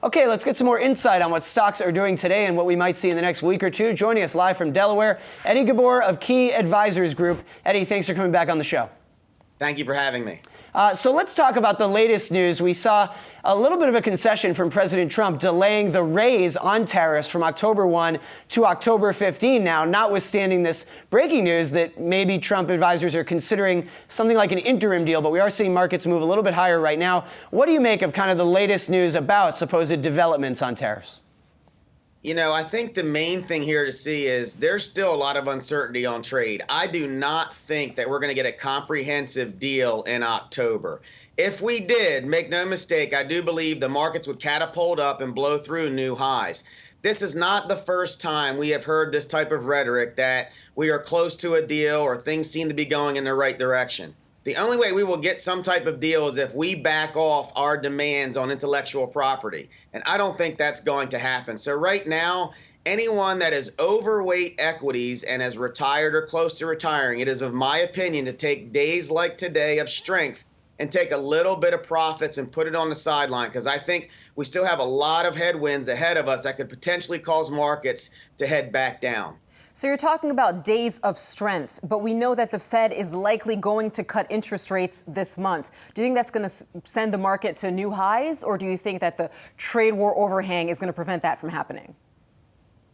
Okay, let's get some more insight on what stocks are doing today and what we might see in the next week or two. Joining us live from Delaware, Eddie Ghabour of Key Advisors Group. Eddie, thanks for coming back on the show. Thank you for having me. So let's talk about the latest news. We saw a little bit of a concession from President Trump delaying the raise on tariffs from October 1 to October 15 now, notwithstanding this breaking news that maybe Trump advisors are considering something like an interim deal, but we are seeing markets move a little bit higher right now. What do you make of kind of the latest news about supposed developments on tariffs? You know, I think the main thing here to see is there's still a lot of uncertainty on trade. I do not think that we're going to get a comprehensive deal in October. If we did, make no mistake, I do believe the markets would catapult up and blow through new highs. This is not the first time we have heard this type of rhetoric that we are close to a deal or things seem to be going in the right direction. The only way we will get some type of deal is if we back off our demands on intellectual property. And I don't think that's going to happen. So right now, anyone that is overweight equities and has retired or close to retiring, it is of my opinion to take days like today of strength and take a little bit of profits and put it on the sideline, because I think we still have a lot of headwinds ahead of us that could potentially cause markets to head back down. So you're talking about days of strength, but we know that the Fed is likely going to cut interest rates this month. Do you think that's going to send the market to new highs, or do you think that the trade war overhang is going to prevent that from happening?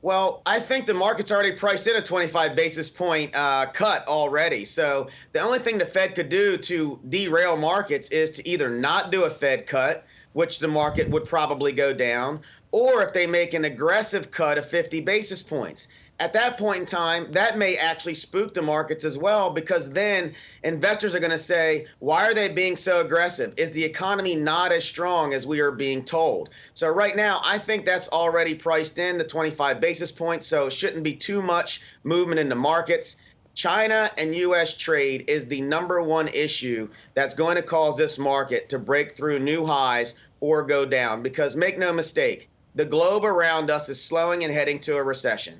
Well, I think the market's already priced in a 25 basis point cut already. So the only thing the Fed could do to derail markets is to either not do a Fed cut, which the market would probably go down, or if they make an aggressive cut of 50 basis points. At that point in time, that may actually spook the markets as well, because then investors are going to say, why are they being so aggressive? Is the economy not as strong as we are being told? So right now, I think that's already priced in, the 25 basis points, so it shouldn't be too much movement in the markets. China and U.S. trade is the #1 issue that's going to cause this market to break through new highs or go down, because make no mistake, the globe around us is slowing and heading to a recession.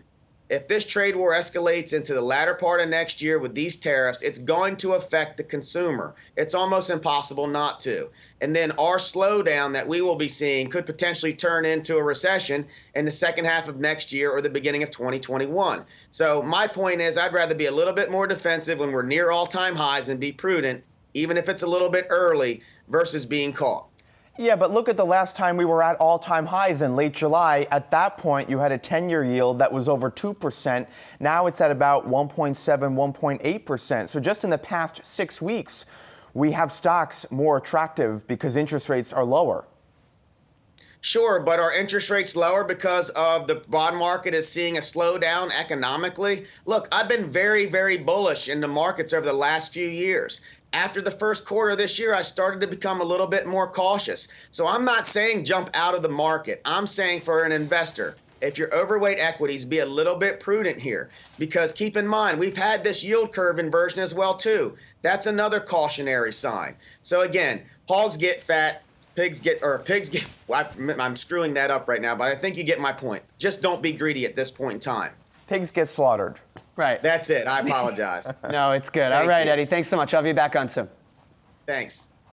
If this trade war escalates into the latter part of next year with these tariffs, it's going to affect the consumer. It's almost impossible not to. And then our slowdown that we will be seeing could potentially turn into a recession in the second half of next year or the beginning of 2021. So my point is, I'd rather be a little bit more defensive when we're near all-time highs and be prudent, even if it's a little bit early, versus being caught. Yeah, but look at the last time we were at all-time highs in late July. At that point, you had a 10-year yield that was over 2%. Now it's at about 1.7, 1.8%. So just in the past 6 weeks, we have stocks more attractive because interest rates are lower. Sure, but are interest rates lower because of the bond market is seeing a slowdown economically? Look, I've been very, very bullish in the markets over the last few years. After the first quarter of this year, I started to become a little bit more cautious. So I'm not saying jump out of the market. I'm saying for an investor, if you're overweight equities, be a little bit prudent here, because keep in mind, we've had this yield curve inversion as well too. That's another cautionary sign. So again, hogs get fat, pigs get, well, I'm screwing that up right now, but I think you get my point. Just don't be greedy at this point in time. Pigs get slaughtered. Right. That's it. I apologize. No, it's good. All right, Eddie. Thanks so much. I'll be back on soon. Thanks.